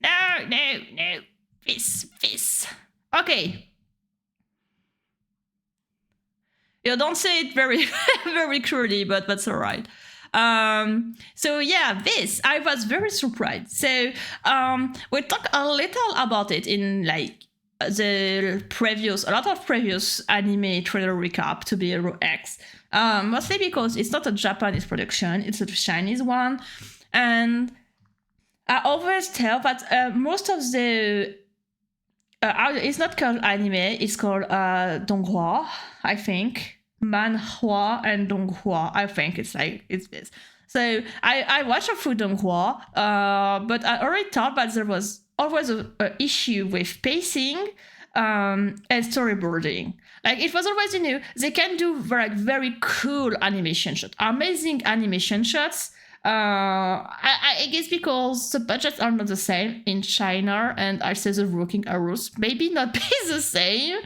No. This. Okay. You don't say it very, very clearly, but that's all right. So yeah, this I was very surprised. So we talked a little about it in like a lot of previous anime trailer recap to be Hero X. Mostly because it's not a Japanese production, it's a Chinese one, and I always tell that most of the it's not called anime, it's called donghua, I think. Manhua and donghua, I think it's this. So I watched a few donghua, but I already thought that there was always a issue with pacing and storyboarding. Like it was always, they can do very cool animation shots, amazing animation shots. I guess because the budgets are not the same in China, and I say the working hours maybe not be the same.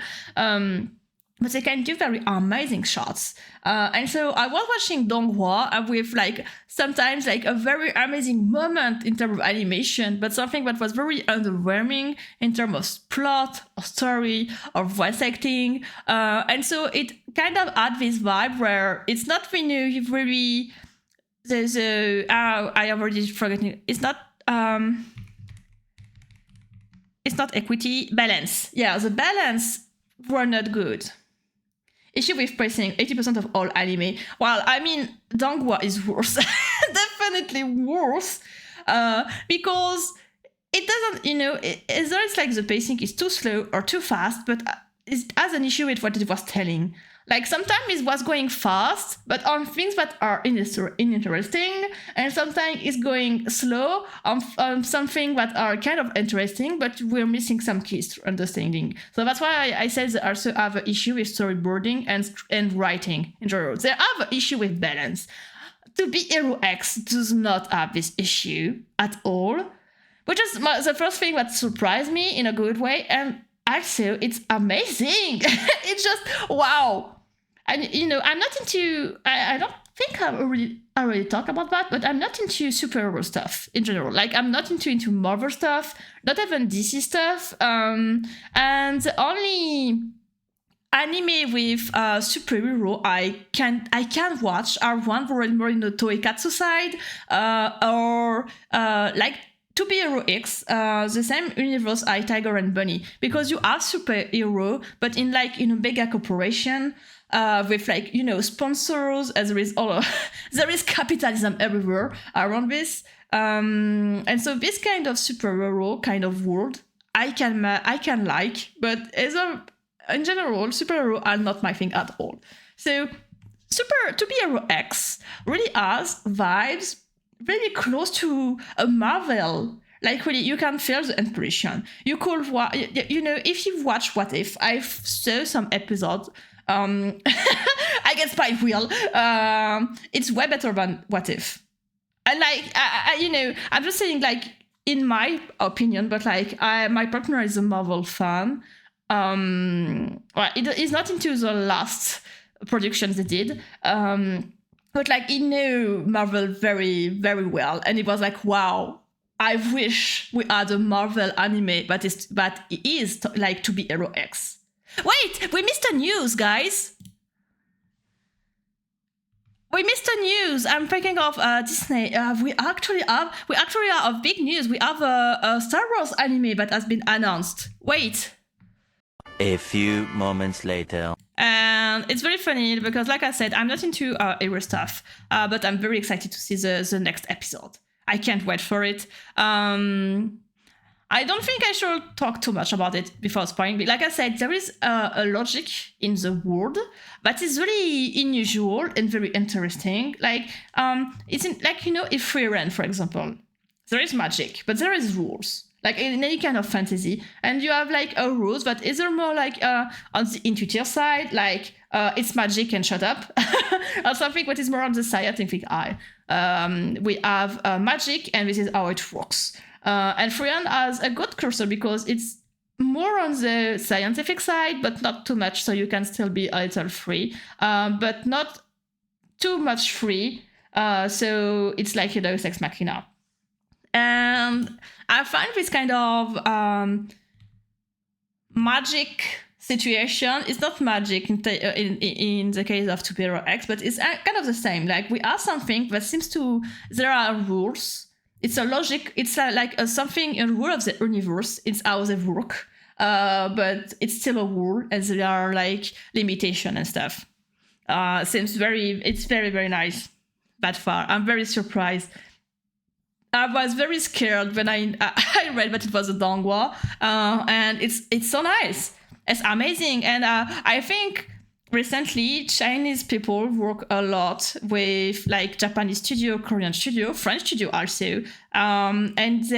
But they can do very amazing shots. And so I was watching Donghua with like sometimes like a very amazing moment in terms of animation, but something that was very underwhelming in terms of plot, or story, or voice acting. And so it kind of had this vibe where it's not really there's I have already forgotten. It's not equity, balance. Yeah, the balance were not good. Issue with pricing, 80% of all anime. Well, I mean, Donghua is worse. Definitely worse. Because it doesn't, either it's like the pacing is too slow or too fast, but it has an issue with what it was telling. Like sometimes it was going fast, but on things that are uninteresting, and sometimes it's going slow on something that are kind of interesting, but we're missing some keys to understanding. So that's why I said they also have an issue with storyboarding and writing in general. They have an issue with balance. To be Hero X does not have this issue at all, which is the first thing that surprised me in a good way, and also it's amazing. It's just wow. And I'm not into I don't think I already talked about that, but I'm not into superhero stuff in general. Like I'm not into Marvel stuff, not even DC stuff. And the only anime with superhero I can watch are one more in the Toekatsu side, or like to be Hero X, the same universe as Tiger and Bunny, because you have superhero, but in like mega corporation, with like sponsors, as there is there is capitalism everywhere around this, and so this kind of superhero kind of world I can like, but in general superhero are not my thing at all. So to be Hero X really has vibes really close to a Marvel. Like really, you can feel the inspiration. You could, if you watch What If, I've saw some episodes. I guess by Will. It's way better than What If. And like, I'm just saying, like in my opinion, but like, my partner is a Marvel fan. Well, it is not into the last productions they did. But like he knew Marvel very, very well, and it was like, wow, I wish we had a Marvel anime that is like to be Hero X. Wait, we missed the news, guys. We missed the news. I'm thinking of Disney. We actually have big news. We have a Star Wars anime that has been announced. Wait. A few moments later. And it's very funny because, like I said, I'm not into hero stuff, but I'm very excited to see the next episode. I can't wait for it. I don't think I should talk too much about it before spoiling. But like I said, there is a logic in the world that is really unusual and very interesting. Like, it's in Free Ren, for example, there is magic, but there is rules. Like in any kind of fantasy, and you have like a rules that is more like on the intuitive side, like it's magic and shut up, or something that is more on the scientific eye. We have magic, and this is how it works. And Freon has a good cursor because it's more on the scientific side, but not too much, so you can still be a little free, but not too much free. So it's like Deus Ex Machina. And I find this kind of magic situation. It's not magic in the case of Superhero X, but it's kind of the same. Like we have something that seems to, there are rules. It's a logic. It's like something, a rule of the universe. It's how they work. But it's still a rule, and there are like limitation and stuff. It's very, very nice that far. I'm very surprised. I was very scared when I read that it was a donghua, and it's so nice. It's amazing, and I think recently Chinese people work a lot with like Japanese studio, Korean studio, French studio also, and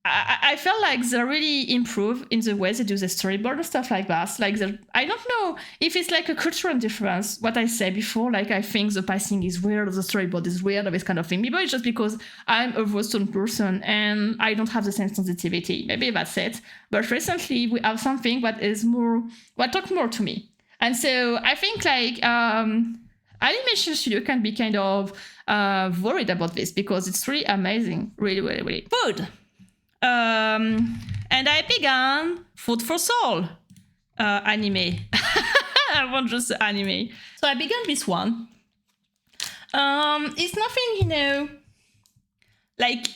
I felt like they really improve in the way they do the storyboard and stuff like that. Like I don't know if it's like a cultural difference. What I said before, like I think the pacing is weird, the storyboard is weird, or this kind of thing. Maybe it's just because I'm a Boston person and I don't have the same sensitivity. Maybe that's it. But recently we have something that is more, what talks more to me. And so I think like animation studio can be kind of worried about this because it's really amazing, really, really, really. Food. And I began Food for Soul anime. I want just the anime. So I began this one. It's nothing, like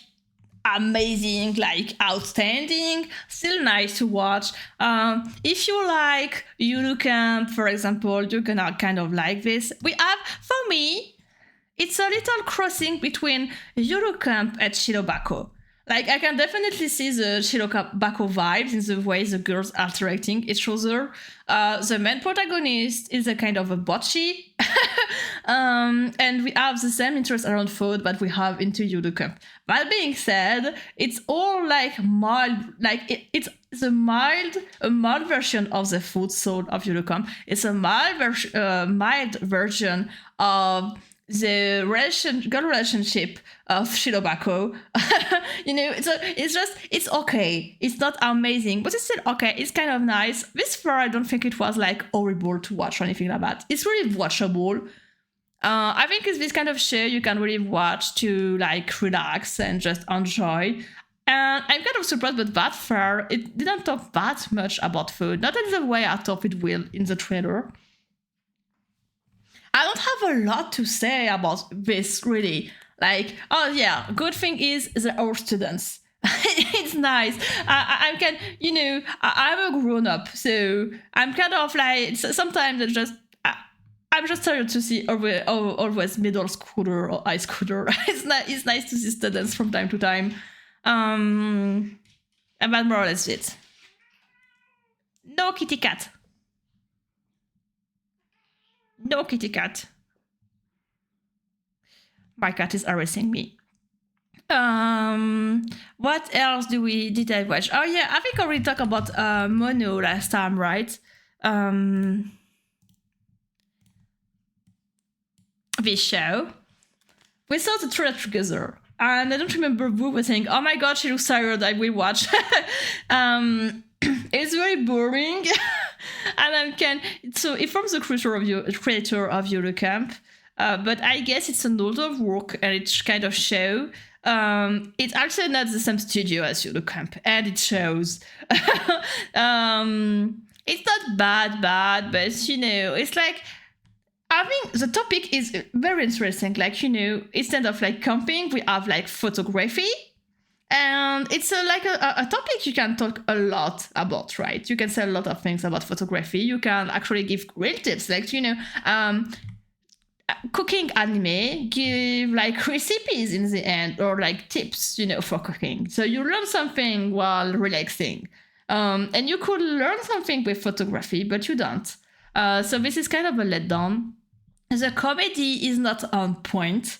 amazing, like outstanding, still nice to watch. If you like Yuru Camp, for example, you're gonna kind of like this. We have, for me, it's a little crossing between Yuru Camp and Shirobako. Like, I can definitely see the Shirobako vibes in the way the girls are interacting each other. The main protagonist is a kind of a bocce. And we have the same interest around food that we have into Yuru Camp. That being said, it's all like mild, like it's a mild version of the food soul of Yuru Camp. It's a mild version of the girl relationship of Shirobako. It's okay. It's not amazing, but it's still okay. It's kind of nice. This far, I don't think it was like horrible to watch or anything like that. It's really watchable. I think it's this kind of show you can really watch to like relax and just enjoy. And I'm kind of surprised, but that far, it didn't talk that much about food. Not in the way I thought it will in the trailer. I don't have a lot to say about this, really. Like, oh yeah, good thing is they're all students. It's nice. I'm a grown-up, so I'm kind of like, sometimes I'm just tired to see always middle schooler or high schooler. It's nice to see students from time to time. And that's more or less it. No kitty cat. No kitty cat. My cat is harassing me. What else did I watch? Oh yeah, I think I already talked about Mono last time, right? This show. We saw the trailer together, and I don't remember who was saying, "Oh my god, she looks tired. I will watch." It's very boring. And so it forms the creator of Yuru Camp, but I guess it's an older work and it's kind of show. It's actually not the same studio as Yuru Camp, and it shows. It's not bad, but it's like, I think the topic is very interesting. Like, instead of like camping, we have like photography. And it's like a topic you can talk a lot about, right? You can say a lot of things about photography. You can actually give real tips, like, cooking anime, give like recipes in the end, or like tips, for cooking. So you learn something while relaxing. And you could learn something with photography, but you don't. So this is kind of a letdown. The comedy is not on point.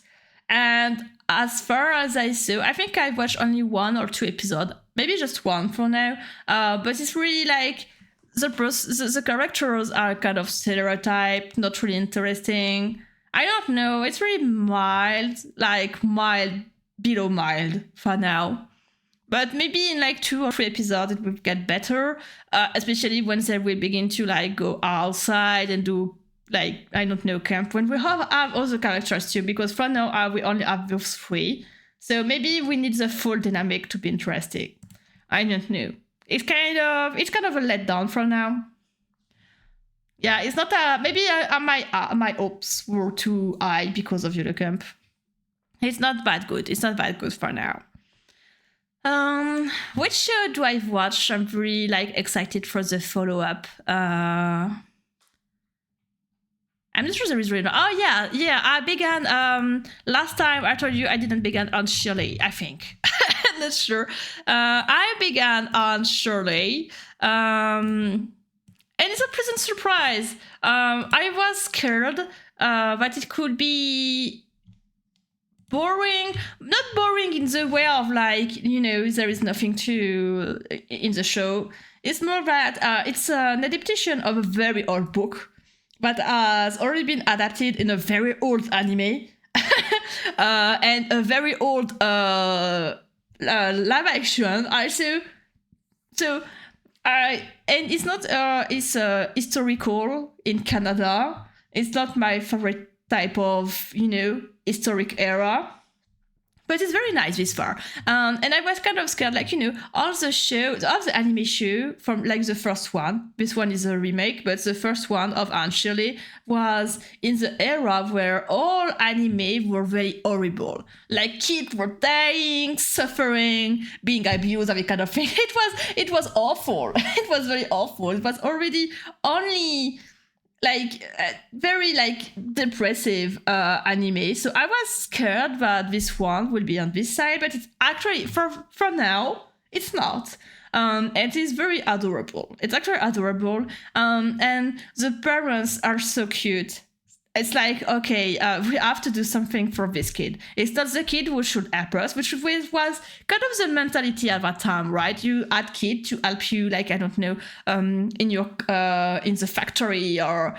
And as far as I saw, I think I watched only 1 or 2 episodes, maybe just 1 for now. But it's really like the characters are kind of stereotyped, not really interesting. I don't know. It's really mild, below mild for now. But maybe in like 2 or 3 episodes it will get better, especially when they will begin to like go outside and do, camp, when we have other characters too, because for now we only have those 3. So maybe we need the full dynamic to be interesting. I don't know. It's kind of a letdown for now. Yeah, it's not a maybe my hopes were too high because of Eurocamp. It's not that good. It's not that good for now. Which show do I watch? I'm really excited for the follow-up. I'm not sure there is really. Oh yeah. I began last time I told you I didn't begin on Shirley, I think. I'm not sure. I began on Shirley. And it's a pleasant surprise. I was scared that it could be boring. Not boring in the way of there is nothing to in the show. It's more that it's an adaptation of a very old book that has already been adapted in a very old anime and a very old live action also. So and it's not it's historical in Canada. It's not my favorite type of historic era. But it's very nice this far. And I was kind of scared, all the anime show from the first one. This one is a remake, but the first one of Anne Shirley was in the era where all anime were very horrible. Kids were dying, suffering, being abused, that kind of thing. It was awful. It was very awful. It was already only very depressive anime. So I was scared that this one will be on this side, but it's actually for now it's not. And it is very adorable. It's actually adorable. And the parents are so cute. It's okay, we have to do something for this kid. It's not the kid who should help us, which was kind of the mentality at that time, right? You had kid to help you, I don't know, in your in the factory or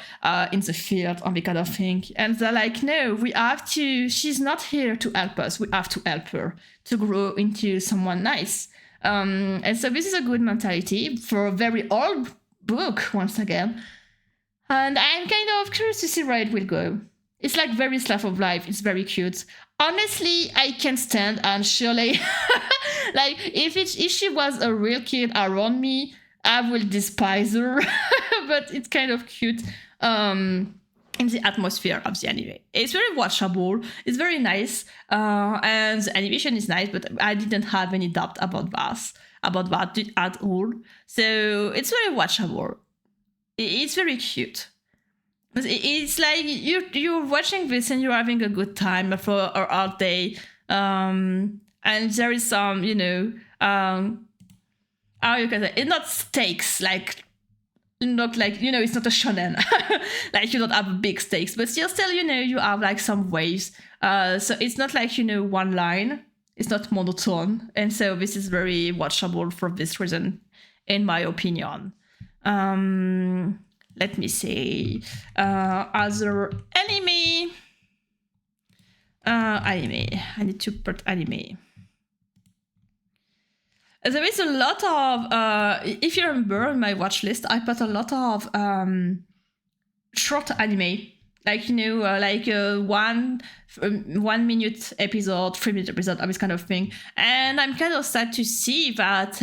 in the field or the kind of thing. And they're no, we have to. She's not here to help us. We have to help her to grow into someone nice. And so this is a good mentality for a very old book once again. And I'm kind of curious to see where it will go. It's very slice of life. It's very cute. Honestly, I can't stand Anne Shirley. If she was a real kid around me, I will despise her. But it's kind of cute in the atmosphere of the anime. It's very watchable. It's very nice. And the animation is nice, but I didn't have any doubt about that at all. So it's very watchable. It's very cute. It's you're watching this and you're having a good time after a hard day. And there is some, how you can say, it's not stakes, not it's not a shonen. You don't have big stakes, but you're still, you have some waves. So it's not one line. It's not monotone. And so this is very watchable for this reason, in my opinion. Let me see. Other anime. Anime. I need to put anime. There is a lot of. If you remember on my watch list, I put a lot of short anime. 1 minute episode, 3 minute episode, this kind of thing. And I'm kind of sad to see that.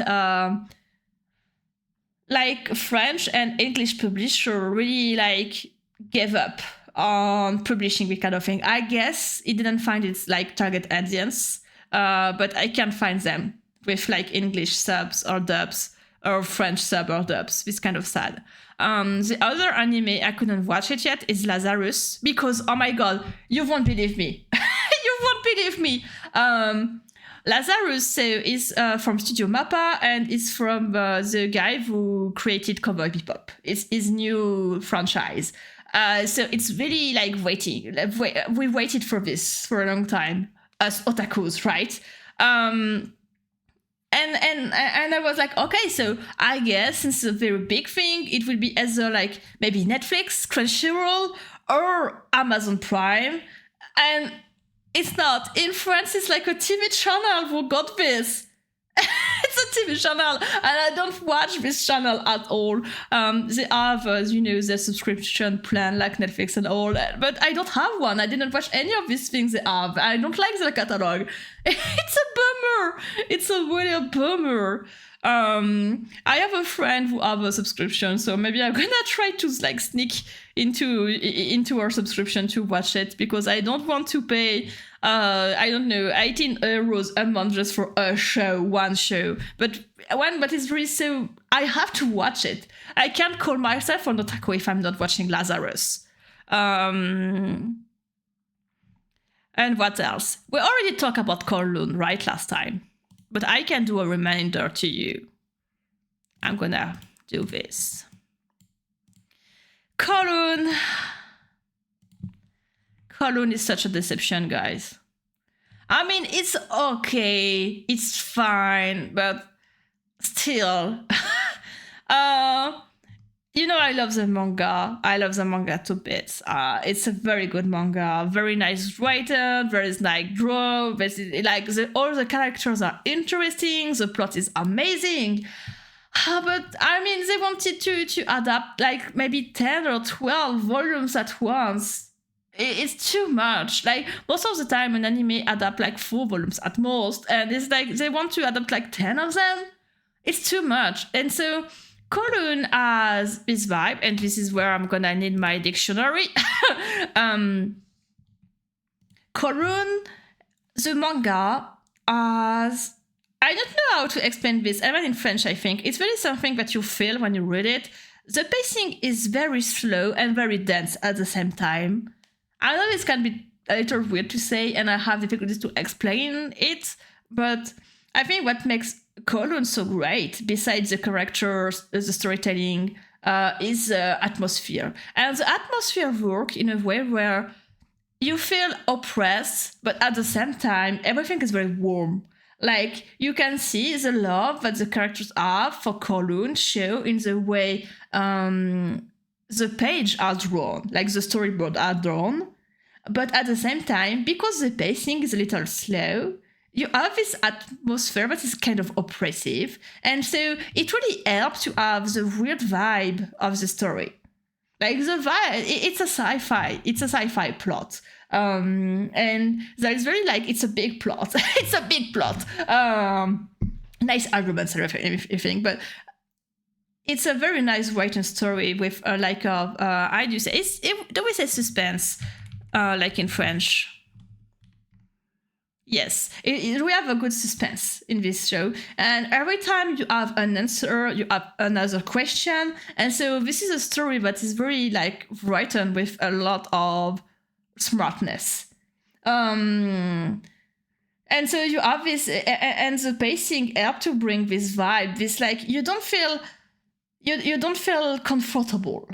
French and English publisher really gave up on publishing this kind of thing. I guess it didn't find its target audience, but I can't find them with English subs or dubs or French sub or dubs. It's kind of sad. The other anime I couldn't watch it yet is Lazarus because oh my god, you won't believe me. You won't believe me. Lazarus is from Studio Mappa and is from the guy who created Cowboy Bebop. It's his new franchise. So it's really waiting. We waited for this for a long time as otakus, right? And I was okay, so I guess since it's a very big thing, it will be either maybe Netflix, Crunchyroll, or Amazon Prime. And it's not. In France, it's a TV channel who got this. It's a TV channel, and I don't watch this channel at all. They have, their subscription plan like Netflix and all, but I don't have one. I didn't watch any of these things they have. I don't like their catalog. It's a bummer. It's really a bummer. I have a friend who have a subscription, so maybe I'm gonna try to like sneak into our subscription to watch it, because I don't want to pay 18 euros a month just for one show. But it's really, so I have to watch it. I can't call myself an otaku if I'm not watching Lazarus. And what else? We already talked about Kowloon, right, last time. But I can do a reminder to you. I'm gonna do this. Kowloon is such a deception, guys. I mean, it's okay, it's fine, but still. I love the manga. I love the manga to bits. It's a very good manga, very nice writer, very nice draw. All the characters are interesting. The plot is amazing. But I mean, they wanted to adapt like maybe 10 or 12 volumes at once. It's too much. Like, most of the time an anime adapt like 4 volumes at most, and it's like they want to adapt like 10 of them. It's too much. And so Kowloon has this vibe, and this is where I'm gonna need my dictionary. Kowloon, the manga, has... I don't know how to explain this, even in French, I think. It's really something that you feel when you read it. The pacing is very slow and very dense at the same time. I know this can be a little weird to say, and I have difficulties to explain it, but I think what makes Kowloon so great, besides the characters, the storytelling, is the atmosphere. And the atmosphere works in a way where you feel oppressed, but at the same time, everything is very warm. Like, you can see the love that the characters have for Kowloon show in the way the page are drawn, like the storyboard are drawn. But at the same time, because the pacing is a little slow, you have this atmosphere that is kind of oppressive. And so it really helps to have the weird vibe of the story. Like, the vibe, it's a sci-fi plot. And that is very like, it's a big plot. It's a big plot. Nice arguments and everything, but it's a very nice written story with do we say suspense, like in French? Yes, we have a good suspense in this show, and every time you have an answer, you have another question, and so this is a story that is very like written with a lot of smartness. And so you have this, and the pacing help to bring this vibe, this like, you don't feel comfortable.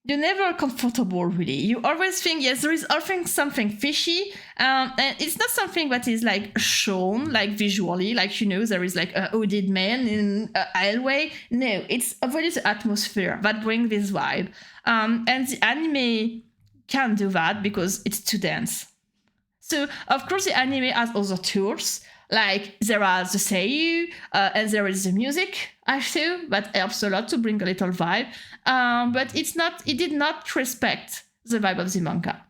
You're never comfortable, really. You always think, yes, there is often something fishy, and it's not something that is like shown, like visually, like, there is like a hooded man in a alleyway. No, it's really the atmosphere that brings this vibe. And the anime can't do that because it's too dense. So, of course, the anime has other tools, like there are the seiyuu, and there is the music, actually, that helps a lot to bring a little vibe. But it did not respect the vibe of the manga.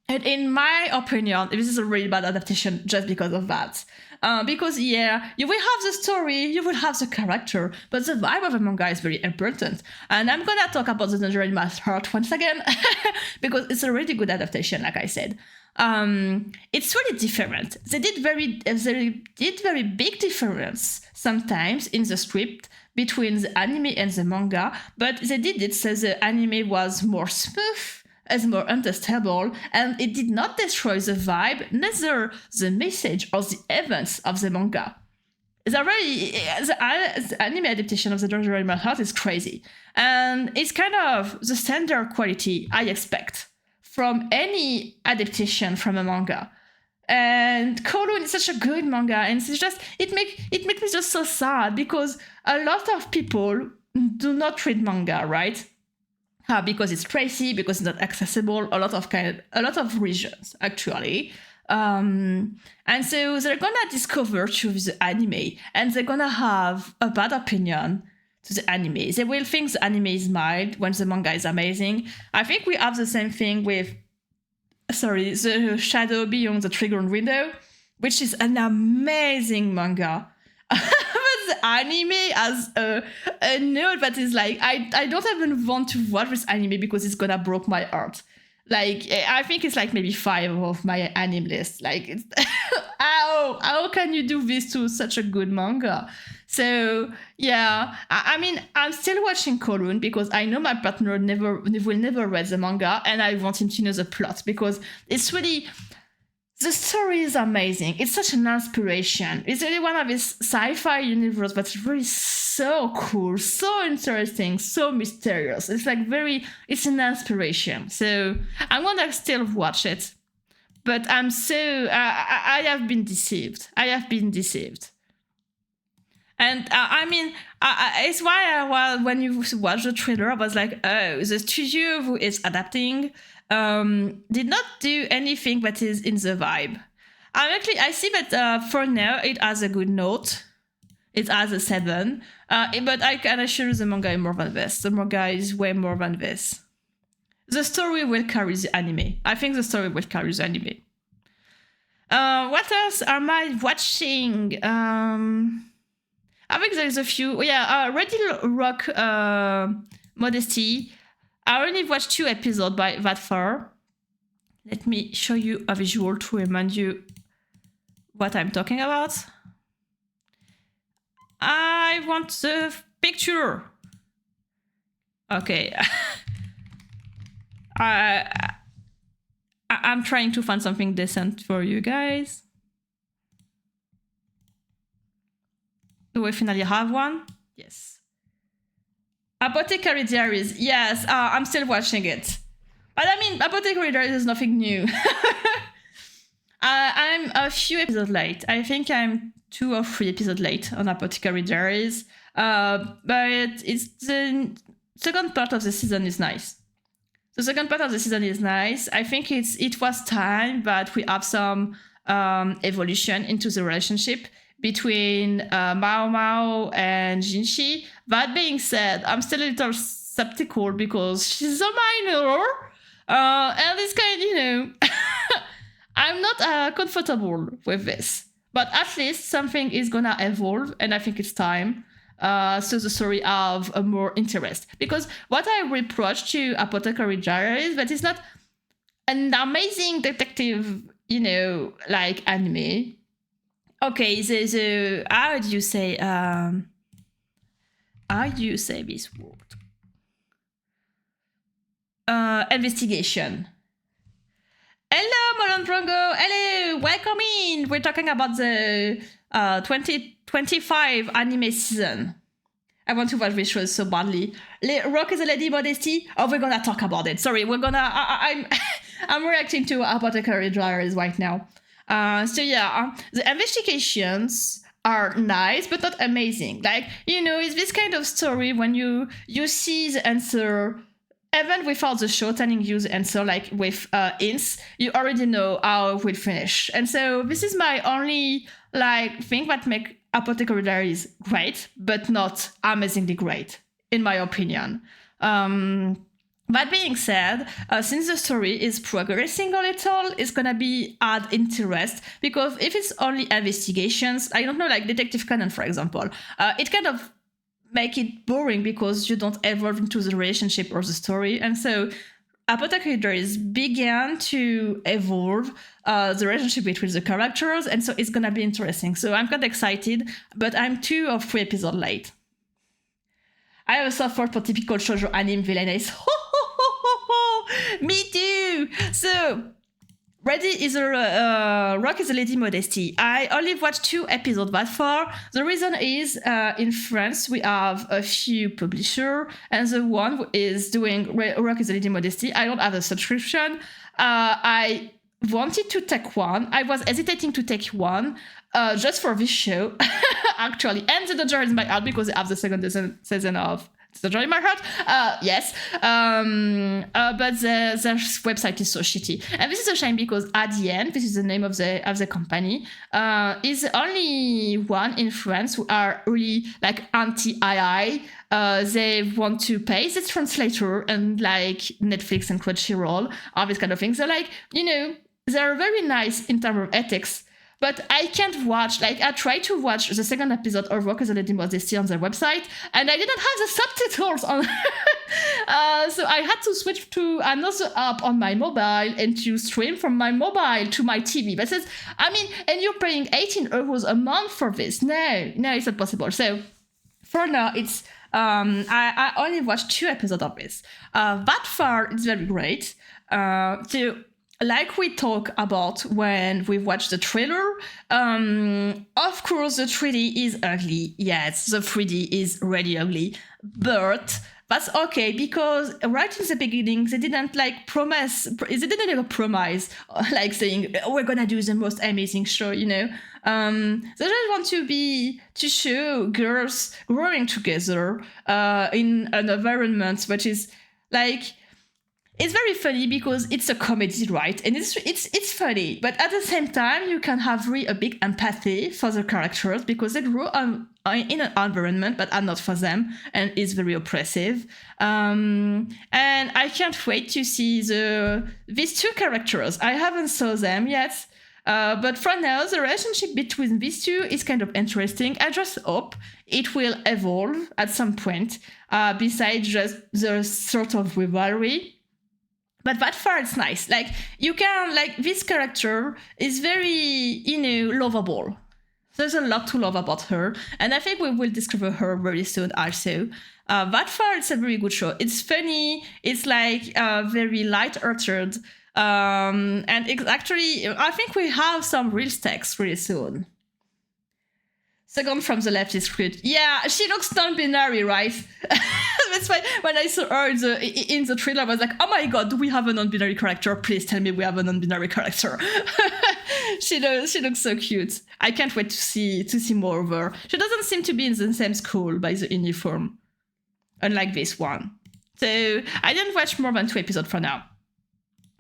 And in my opinion, this is a really bad adaptation just because of that. Because, yeah, you will have the story, you will have the character, but the vibe of the manga is very important. And I'm gonna talk about the Dungeon in My Heart once again, because it's a really good adaptation, like I said. It's really different. They did very big difference sometimes in the script between the anime and the manga, but they did it so the anime was more smooth, as more understandable, and it did not destroy the vibe, neither the message or the events of the manga. The anime adaptation of the Dungeon in My Heart is crazy, and it's kind of the standard quality I expect from any adaptation from a manga. And Kowloon is such a good manga, and it makes me just so sad, because a lot of people do not read manga, right? Because it's pricey, because it's not accessible, a lot of reasons, actually. And so they're gonna discover through the anime, and they're gonna have a bad opinion to the anime. They will think the anime is mild when the manga is amazing. I think we have the same thing with, the Shadow Beyond the Trigger Window, which is an amazing manga. But the anime has a note that is like, I don't even want to watch this anime because it's gonna break my heart. Like, I think it's like maybe 5 of my anime list. Like, it's how can you do this to such a good manga? So yeah, I mean, I'm still watching Korun because I know my partner will never read the manga, and I want him to know the plot because it's really, the story is amazing. It's such an inspiration. It's really one of this sci-fi universe that's really so cool, so interesting, so mysterious. It's like it's an inspiration. So I'm gonna still watch it, but I'm so I have been deceived. And I mean, it's why when you watch the trailer, I was like, oh, the studio who is adapting did not do anything that is in the vibe. I see that for now it has a good note. It has a 7. But I can assure you the manga is more than this. The manga is way more than this. The story will carry the anime. I think the story will carry the anime. What else am I watching? I think there's a few. Yeah, Ready Rock Modesty. I only watched 2 episodes by that far. Let me show you a visual to remind you what I'm talking about. I want the picture. Okay. I'm trying to find something decent for you guys. Do we finally have one? Yes. Apothecary Diaries. Yes, I'm still watching it. But I mean, Apothecary Diaries is nothing new. I'm a few episodes late. I think I'm 2 or 3 episodes late on Apothecary Diaries. But it's the second part of the season is nice. The second part of the season is nice. I think it was time that we have some evolution into the relationship between Mao Mao and Jinshi. That being said, I'm still a little skeptical because she's a minor. And it's kind of, I'm not comfortable with this. But at least something is gonna evolve, and I think it's time. So the story have a more interest. Because what I reproach to Apothecary Diaries is that it's not an amazing detective, like anime. Okay, the how do you say this word? Investigation. Hello, Molondrongo. Hello, welcome in. We're talking about the 2025 anime season. I want to watch this show so badly. Rock is a Lady Modesty. Oh, we're gonna talk about it. Sorry, we're gonna. I'm reacting to Apothecary Diaries right now. The investigations are nice, but not amazing. Like, it's this kind of story when you see the answer, even without the show telling you the answer, like with hints, you already know how it will finish. And so this is my only thing that make Apothecary Diaries great, but not amazingly great, in my opinion. That being said, since the story is progressing a little, it's gonna be add interest, because if it's only investigations, I don't know, like Detective Conan, for example, it kind of make it boring because you don't evolve into the relationship or the story. And so Apothecary Diaries began to evolve the relationship between the characters, and so it's gonna be interesting. So I'm quite excited, but I'm 2 or 3 episodes late. I have a soft spot for typical shoujo anime villainess. Me too! So, Rock is a Lady Modesty. I only watched 2 episodes that far. The reason is, in France, we have a few publishers, and the one who is doing Rock is a Lady Modesty, I don't have a subscription. I wanted to take one. I was hesitating to take one, just for this show, actually. And the Danger is my heart because they have the second season of surgery in my heart. Yes. But the website is so shitty. And this is a shame because at the end, this is the name of the company, is the only one in France who are really like anti-AI. They want to pay the translator and like Netflix and Crunchyroll, all these kind of things. They're like, they're very nice in terms of ethics. But I can't watch, like, I tried to watch the second episode of Rock as a Lady was still on their website, and I didn't have the subtitles on. So I had to switch to another app on my mobile and to stream from my mobile to my TV. But and you're paying 18 euros a month for this. No, it's not possible. So for now, it's, I only watched 2 episodes of this. That far, it's very great. Like we talked about when we watched the trailer, of course the 3D is ugly. Yes, the 3D is really ugly. But that's okay because right in the beginning they didn't promise, like saying we're gonna do the most amazing show, They just want to show girls growing together in an environment which is like. It's very funny because it's a comedy, right? And it's funny, but at the same time, you can have really a big empathy for the characters because they grow in an environment that are not for them, and is very oppressive. And I can't wait to see these 2 characters. I haven't saw them yet, but for now, the relationship between these 2 is kind of interesting. I just hope it will evolve at some point, besides just the sort of rivalry. But that far, it's nice. Like, you can, this character is very, lovable. There's a lot to love about her. And I think we will discover her very soon also. That far, it's a very good show. It's funny. It's, very light-hearted. And actually, I think we have some real stakes really soon. Second from the left is Creed. Yeah, she looks non-binary, right? That's why when I saw her in the trailer, I was like, oh my god, do we have a non-binary character? Please tell me we have a non-binary character. She looks so cute. I can't wait to see more of her. She doesn't seem to be in the same school by the uniform, unlike this one. So I didn't watch more than 2 episodes for now.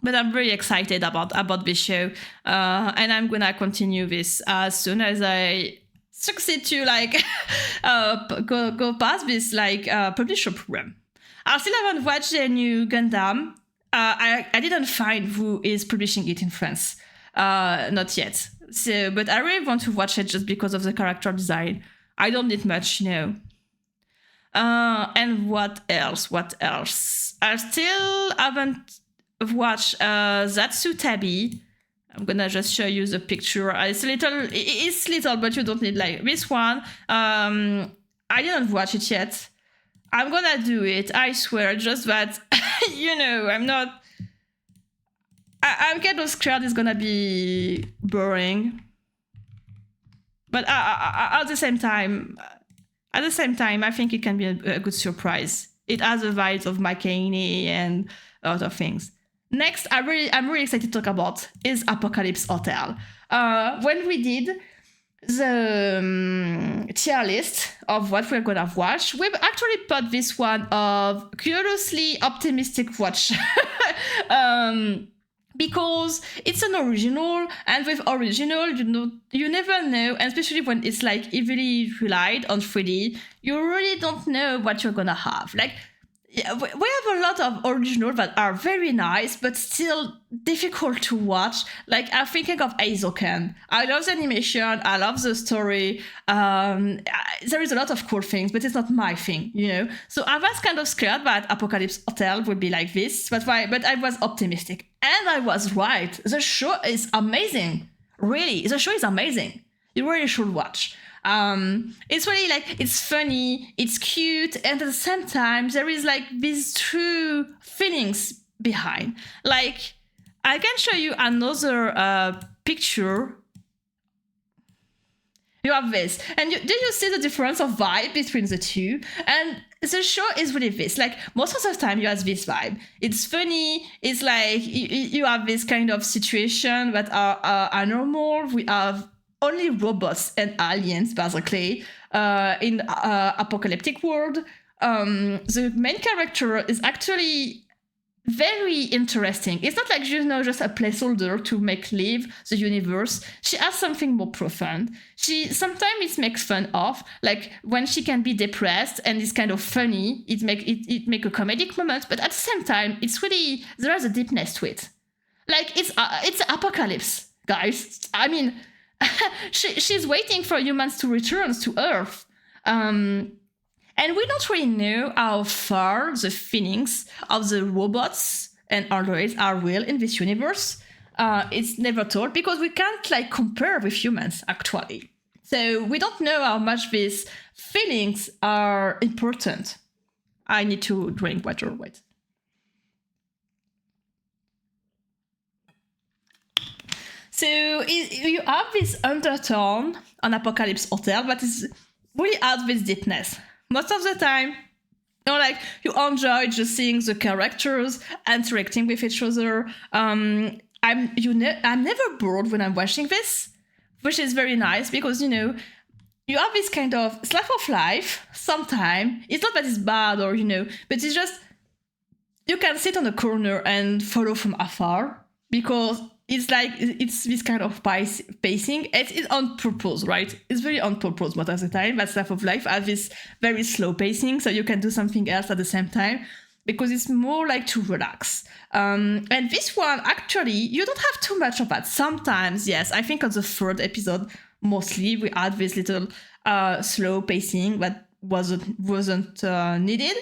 But I'm very excited about this show. And I'm gonna continue this as soon as I succeed to go past this publisher program. I still haven't watched the new Gundam. I didn't find who is publishing it in France. Not yet. So, but I really want to watch it just because of the character design. I don't need much, And what else? I still haven't watched Zatsu Tabi. I'm gonna just show you the picture. It's little, but you don't need this one. I didn't watch it yet. I'm gonna do it, I swear, just that, I'm kind of scared it's gonna be boring. But at the same time, I think it can be a good surprise. It has the vibes of Makeni and other things. Next, I'm really excited to talk about is Apocalypse Hotel. When we did the tier list of what we're gonna watch, we've actually put this one of curiously optimistic watch. Because it's an original, and with original, you never know, and especially when it's heavily relied on 3D, you really don't know what you're gonna have. We have a lot of originals that are very nice, but still difficult to watch. I'm thinking of Aizoken. I love the animation. I love the story. There is a lot of cool things, but it's not my thing, So I was kind of scared that Apocalypse Hotel would be like this. But I was optimistic. And I was right. The show is amazing. Really, the show is amazing. You really should watch. It's really it's funny, it's cute, and at the same time there is these true feelings behind. I can show you another picture. You have this, and do you see the difference of vibe between the two? And the show is really this. Most of the time you have this vibe. It's funny. It's you have this kind of situation that are normal. We have only robots and aliens, basically, in apocalyptic world. the main character is actually very interesting. It's not like, just a placeholder to make live the universe. She has something more profound. She sometimes it makes fun of, like when she can be depressed and it's kind of funny. It make a comedic moment, but at the same time, it's really there is a deepness to it. Like it's apocalypse, guys. I mean, she's waiting for humans to return to Earth. And we don't really know how far the feelings of the robots and androids are real in this universe. It's never told because we can't like compare with humans actually. So we don't know how much these feelings are important. I need to drink water. Wait. So you have this undertone on Apocalypse Hotel, but it's really adds this deepness. Most of the time, like you enjoy just seeing the characters interacting with each other. I'm never bored when I'm watching this, which is very nice because you have this kind of slice of life. Sometimes it's not that it's bad or but it's just you can sit on a corner and follow from afar because it's like it's this kind of pacing. It's on purpose, right? It's very on purpose most of the time. That stuff of life has this very slow pacing, so you can do something else at the same time because it's more like to relax. And this one, actually, you don't have too much of that. Sometimes, yes, I think on the third episode, mostly we had this little slow pacing that wasn't needed.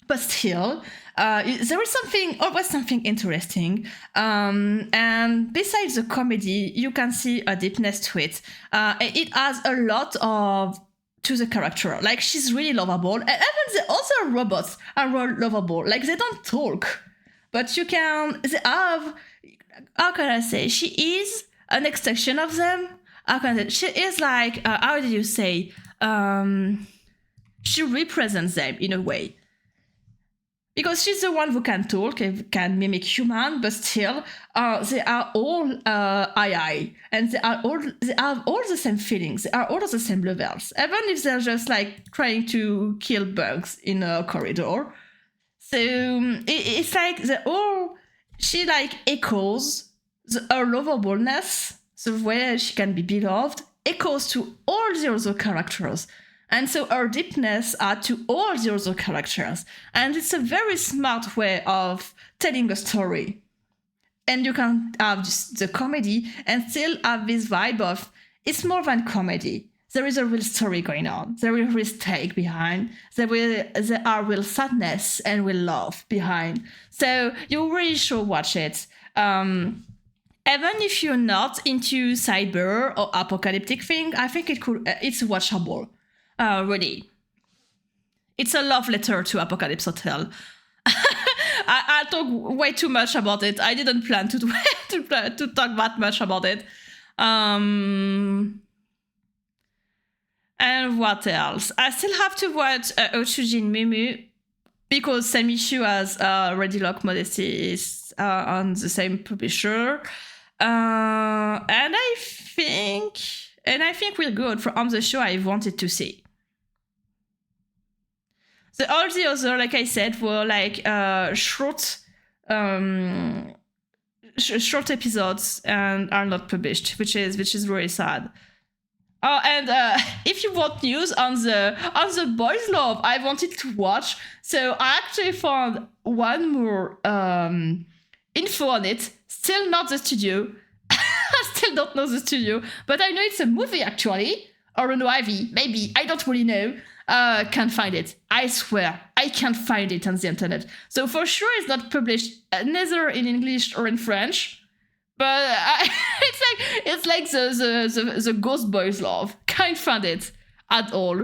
But still, there is always something interesting. And besides the comedy, you can see a deepness to it. It has a lot to the character. Like, she's really lovable. And even the other robots are really lovable. Like, they don't talk. But they have, how can I say? She is an extension of them. She is like, how did you say? She represents them in a way. Because she's the one who can talk, can mimic human, but still, they are all AI, and they have all the same feelings. They are all of the same levels, even if they're just like trying to kill bugs in a corridor. So it's like she like echoes her lovableness, the way she can be beloved, echoes to all the other characters. And so her deepness to all the other characters. And it's a very smart way of telling a story. And you can have just the comedy and still have this vibe of, it's more than comedy. There is a real story going on. There is a real stake behind. There are real sadness and real love behind. So you really should watch it. Even if you're not into cyber or apocalyptic thing, I think it's watchable. Really. It's a love letter to Apocalypse Hotel. I talk way too much about it. I didn't plan to talk that much about it. And what else? I still have to watch Ochujin Mumu because same issue as Ready Lock Modesty is on the same publisher. And I think we're good on the show I wanted to see. All the other, like I said, were like short episodes and are not published, which is really sad. Oh, and if you want news on the Boys Love, I wanted to watch. So I actually found one more info on it. Still not the studio. I still don't know the studio, but I know it's a movie actually, or an OIV, maybe. I don't really know. Can't find it. I swear, I can't find it on the internet. So for sure, it's not published neither in English or in French. But it's like the Ghost Boys Love. Can't find it at all.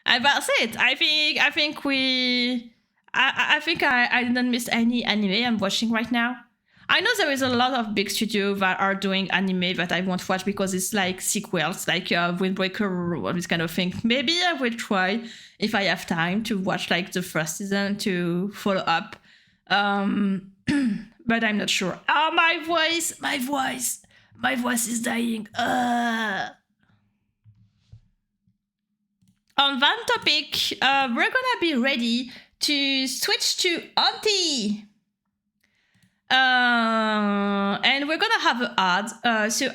And that's it. I think I didn't miss any anime I'm watching right now. I know there is a lot of big studios that are doing anime that I won't watch because it's like sequels, like Windbreaker or this kind of thing. Maybe I will try if I have time to watch like the first season to follow up. But I'm not sure. Oh, my voice is dying. on that topic, we're gonna be ready to switch to Auntie. And we're gonna have an ad. So